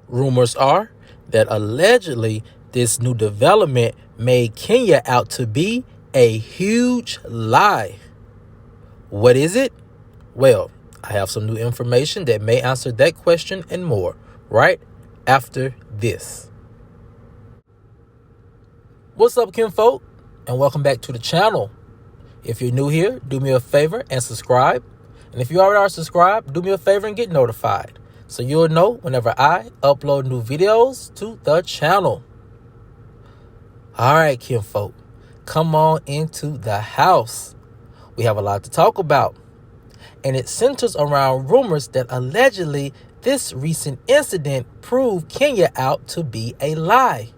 Rumors are that allegedly this new development made Kenya out to be a huge lie. What is it? Well, I have some new information that may answer that question and more right after this. What's up, kinfolk? And welcome back to the channel. If you're new here, do me a favor and subscribe. And if you already are subscribed, do me a favor and get notified, so you'll know whenever I upload new videos to the channel. All right, kinfolk, come on into the house. We have a lot to talk about, and it centers around rumors that allegedly this recent incident proved Kenya out to be a lie.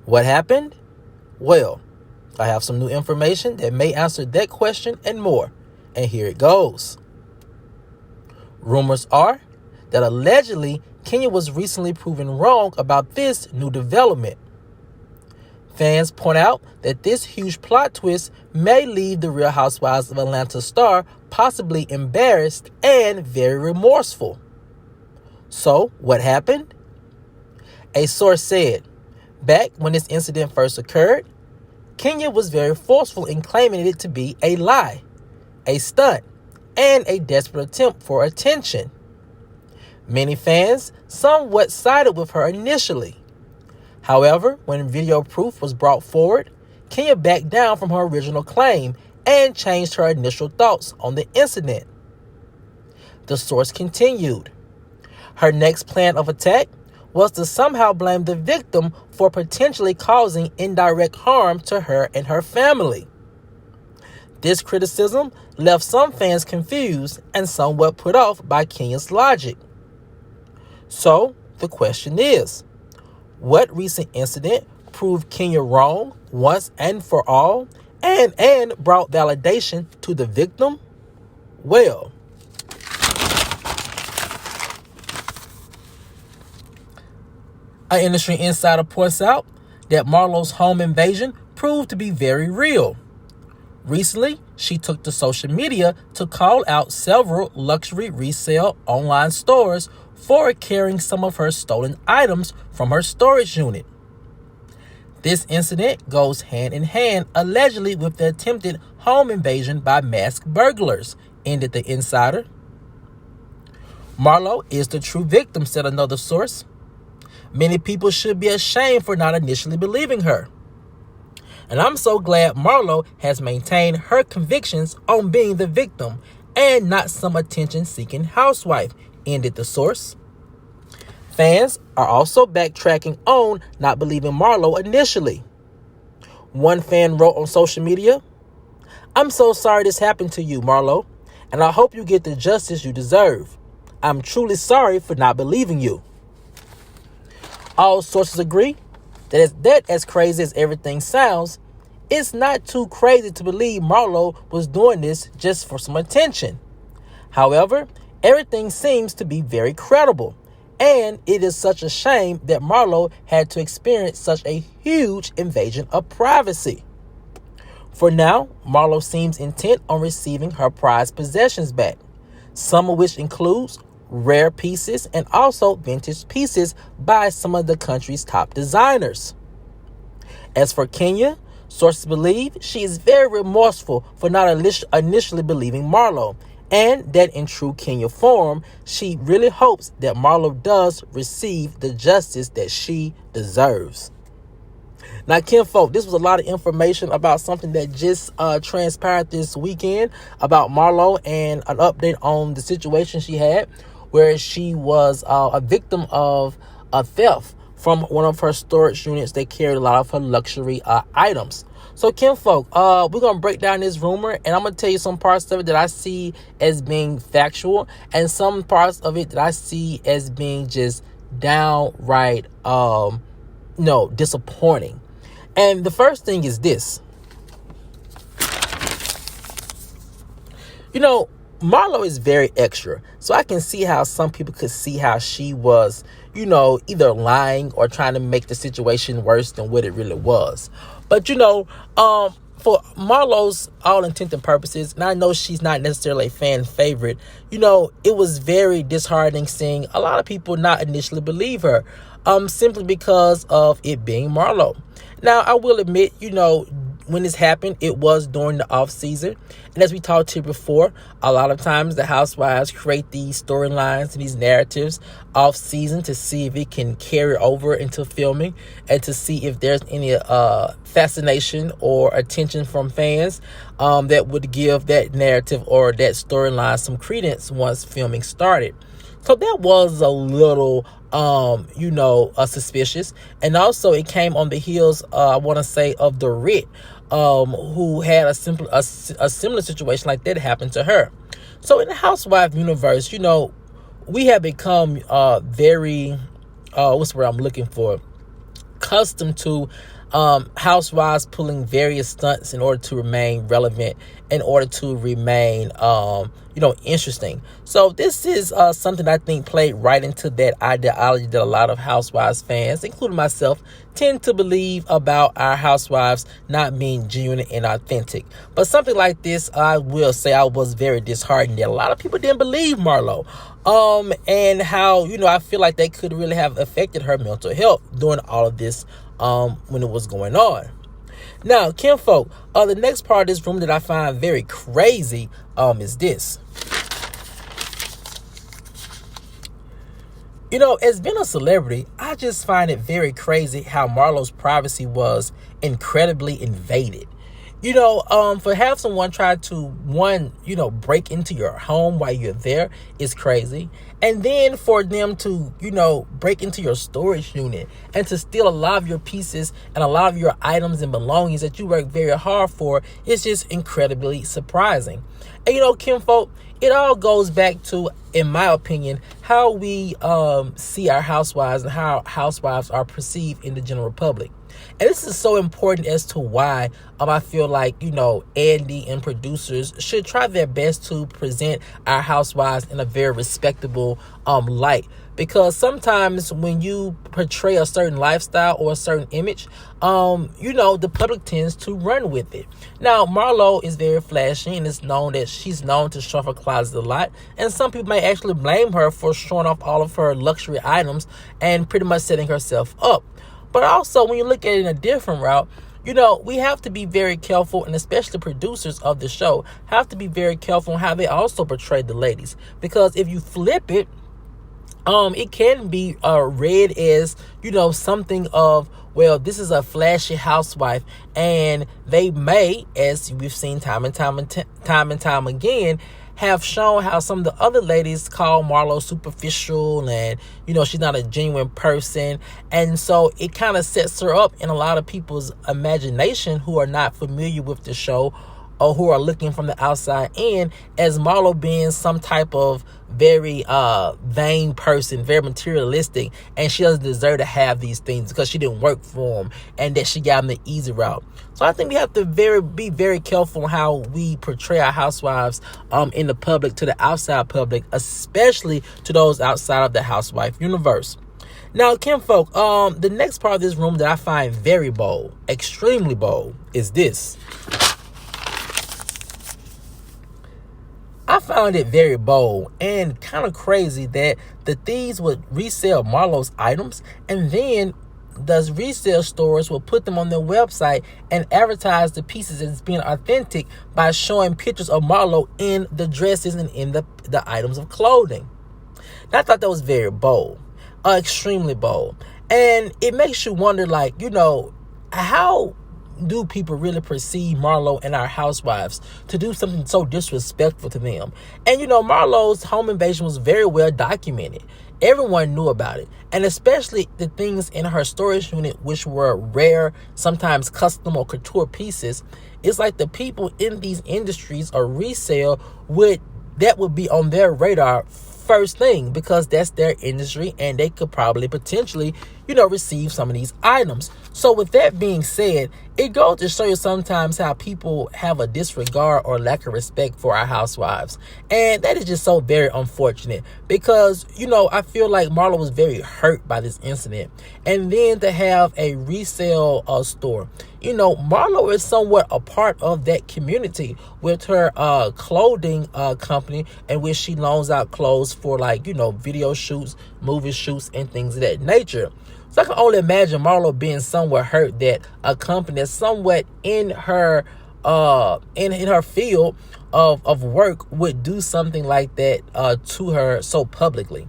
What happened? Well, I have some new information that may answer that question and more, and here it goes. Rumors are that allegedly Kenya was recently proven wrong about this new development. Fans point out that this huge plot twist may leave the Real Housewives of Atlanta star possibly embarrassed and very remorseful. So, what happened? A source said, back when this incident first occurred, Kenya was very forceful in claiming it to be a lie, a stunt, and a desperate attempt for attention. Many fans somewhat sided with her initially. However, when video proof was brought forward, Kenya backed down from her original claim and changed her initial thoughts on the incident. The source continued. Her next plan of attack was to somehow blame the victim for potentially causing indirect harm to her and her family. This criticism left some fans confused and somewhat put off by Kenya's logic. So, the question is, what recent incident proved Kenya wrong once and for all and brought validation to the victim? Well, an industry insider points out that Marlo's home invasion proved to be very real. Recently, she took to social media to call out several luxury resale online stores for carrying some of her stolen items from her storage unit. This incident goes hand in hand, allegedly, with the attempted home invasion by masked burglars, ended the insider. Marlo is the true victim, said another source. Many people should be ashamed for not initially believing her. And I'm so glad Marlo has maintained her convictions on being the victim and not some attention-seeking housewife, ended the source. Fans are also backtracking on not believing Marlo initially. One fan wrote on social media, "I'm so sorry this happened to you, Marlo, and I hope you get the justice you deserve. I'm truly sorry for not believing you." All sources agree that as crazy as everything sounds, it's not too crazy to believe Marlo was doing this just for some attention. However, everything seems to be very credible, and it is such a shame that Marlo had to experience such a huge invasion of privacy. For now, Marlo seems intent on receiving her prized possessions back, some of which includes rare pieces and also vintage pieces by some of the country's top designers. As for Kenya, sources believe she is very remorseful for not initially believing Marlo, and that in true Kenya form, she really hopes that Marlo does receive the justice that she deserves. Now, kinfolk, this was a lot of information about something that just transpired this weekend about Marlo and an update on the situation she had where she was a victim of a theft from one of her storage units that carried a lot of her luxury items. So, kinfolk, we're going to break down this rumor, and I'm going to tell you some parts of it that I see as being factual and some parts of it that I see as being just downright, disappointing. And the first thing is this. Marlo is very extra, so I can see how some people could see how she was, either lying or trying to make the situation worse than what it really was. But, for Marlo's all intent and purposes, and I know she's not necessarily a fan favorite, it was very disheartening seeing a lot of people not initially believe her, simply because of it being Marlo. Now, I will admit, when this happened, it was during the off season. And as we talked to before, a lot of times the housewives create these storylines and these narratives off season to see if it can carry over into filming and to see if there's any fascination or attention from fans that would give that narrative or that storyline some credence once filming started. So that was a little, suspicious. And also it came on the heels, I want to say, of the Rit, who had a similar situation like that happen to her. So in the housewife universe, we have become very, what's the word I'm looking for? Accustomed to housewives pulling various stunts in order to remain relevant, in order to remain interesting. So this is something I think played right into that ideology that a lot of housewives fans, including myself, tend to believe about our housewives not being genuine and authentic. But something like this, I will say I was very disheartened that a lot of people didn't believe Marlo. And how, I feel like they could really have affected her mental health during all of this when it was going on. Now, kinfolk, the next part of this room that I find very crazy is this. As being a celebrity, I just find it very crazy how Marlo's privacy was incredibly invaded. For have someone try to, break into your home while you're there is crazy. And then for them to, break into your storage unit and to steal a lot of your pieces and a lot of your items and belongings that you work very hard for is just incredibly surprising. And, kinfolk, it all goes back to, in my opinion, how we see our housewives and how housewives are perceived in the general public. And this is so important as to why I feel like, Andy and producers should try their best to present our housewives in a very respectable light. Because sometimes when you portray a certain lifestyle or a certain image, the public tends to run with it. Now, Marlo is very flashy and it's known that she's known to show off her closet a lot. And some people may actually blame her for showing off all of her luxury items and pretty much setting herself up. But also, when you look at it in a different route, we have to be very careful, and especially producers of the show have to be very careful on how they also portray the ladies. Because if you flip it, it can be read as, something of, well, this is a flashy housewife, and they may, as we've seen time and time again, have shown how some of the other ladies call Marlo superficial and, she's not a genuine person. And so it kind of sets her up in a lot of people's imagination who are not familiar with the show or who are looking from the outside in as Marlo being some type of very vain person, very materialistic, and she doesn't deserve to have these things because she didn't work for them and that she got them the easy route. So I think we have to be very careful on how we portray our housewives in the public, to the outside public, especially to those outside of the housewife universe. Now, kinfolk, the next part of this room that I find very bold, extremely bold, is this. I found it very bold and kind of crazy that the thieves would resell Marlo's items, and then the resale stores will put them on their website and advertise the pieces as being authentic by showing pictures of Marlo in the dresses and in the items of clothing. And I thought that was very bold, extremely bold. And it makes you wonder, how do people really perceive Marlo and our housewives to do something so disrespectful to them? And Marlo's home invasion was very well documented. Everyone knew about it, and especially the things in her storage unit, which were rare, sometimes custom or couture pieces. It's like the people in these industries or resale would be on their radar first thing, because that's their industry, and they could probably potentially, receive some of these items. So with that being said, it goes to show you sometimes how people have a disregard or lack of respect for our housewives. And that is just so very unfortunate because, I feel like Marlo was very hurt by this incident. And then to have a resale store. Marlo is somewhat a part of that community with her clothing company in which she loans out clothes for video shoots, movie shoots, and things of that nature. So I can only imagine Marlo being somewhat hurt that a company that's somewhat in her in her field of work would do something like that to her so publicly.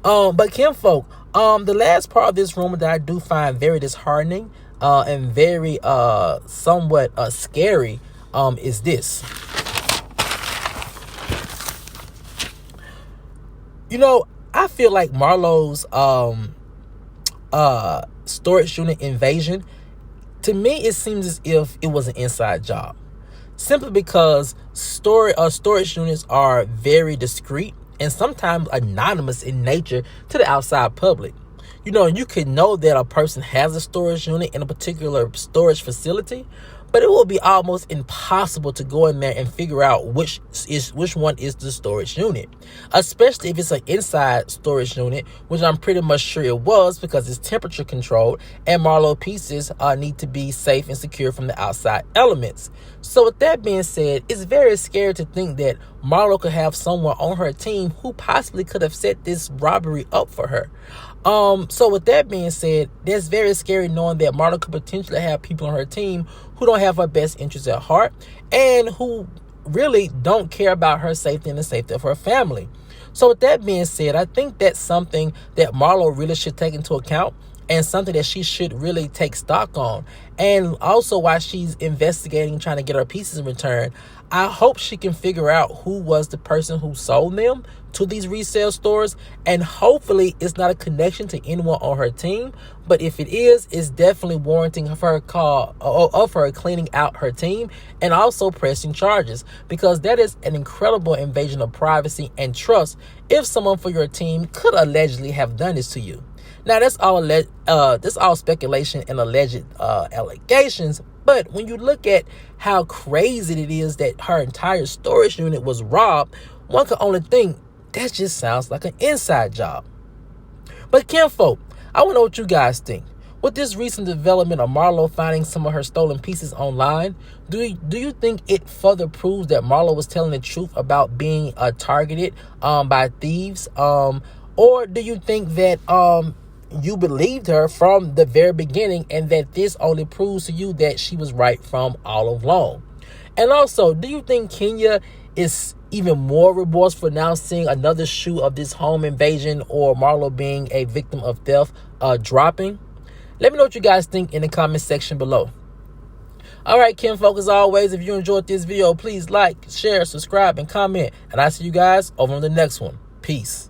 But kinfolk, the last part of this rumor that I do find very disheartening and very somewhat scary is this. I feel like Marlo's storage unit invasion, to me it seems as if it was an inside job, simply because storage units are very discreet and sometimes anonymous in nature to the outside public. You can know that a person has a storage unit in a particular storage facility, but it will be almost impossible to go in there and figure out which one is the storage unit, especially if it's an inside storage unit, which I'm pretty much sure it was because it's temperature controlled and Marlo pieces need to be safe and secure from the outside elements. So with that being said, it's very scary to think that Marlo could have someone on her team who possibly could have set this robbery up for her. So with that being said, that's very scary knowing that Marlo could potentially have people on her team who don't have her best interests at heart and who really don't care about her safety and the safety of her family. So with that being said, I think that's something that Marlo really should take into account and something that she should really take stock on. And also while she's investigating, trying to get her pieces in return, I hope she can figure out who was the person who sold them to these resale stores. And hopefully it's not a connection to anyone on her team. But if it is, it's definitely warranting of her cleaning out her team and also pressing charges, because that is an incredible invasion of privacy and trust if someone for your team could allegedly have done this to you. Now, that's all speculation and alleged allegations. But when you look at how crazy it is that her entire storage unit was robbed, one can only think that just sounds like an inside job. But kinfolk, I want to know what you guys think. With this recent development of Marlo finding some of her stolen pieces online, do you think it further proves that Marlo was telling the truth about being targeted by thieves? Or do you think that you believed her from the very beginning and that this only proves to you that she was right from all along? And also, do you think Kenya is even more remorseful now seeing another shoe of this home invasion or Marlo being a victim of theft dropping? Let me know what you guys think in the comment section below. All right, kinfolk, as always, if you enjoyed this video, please like, share, subscribe, and comment. And I'll see you guys over on the next one. Peace.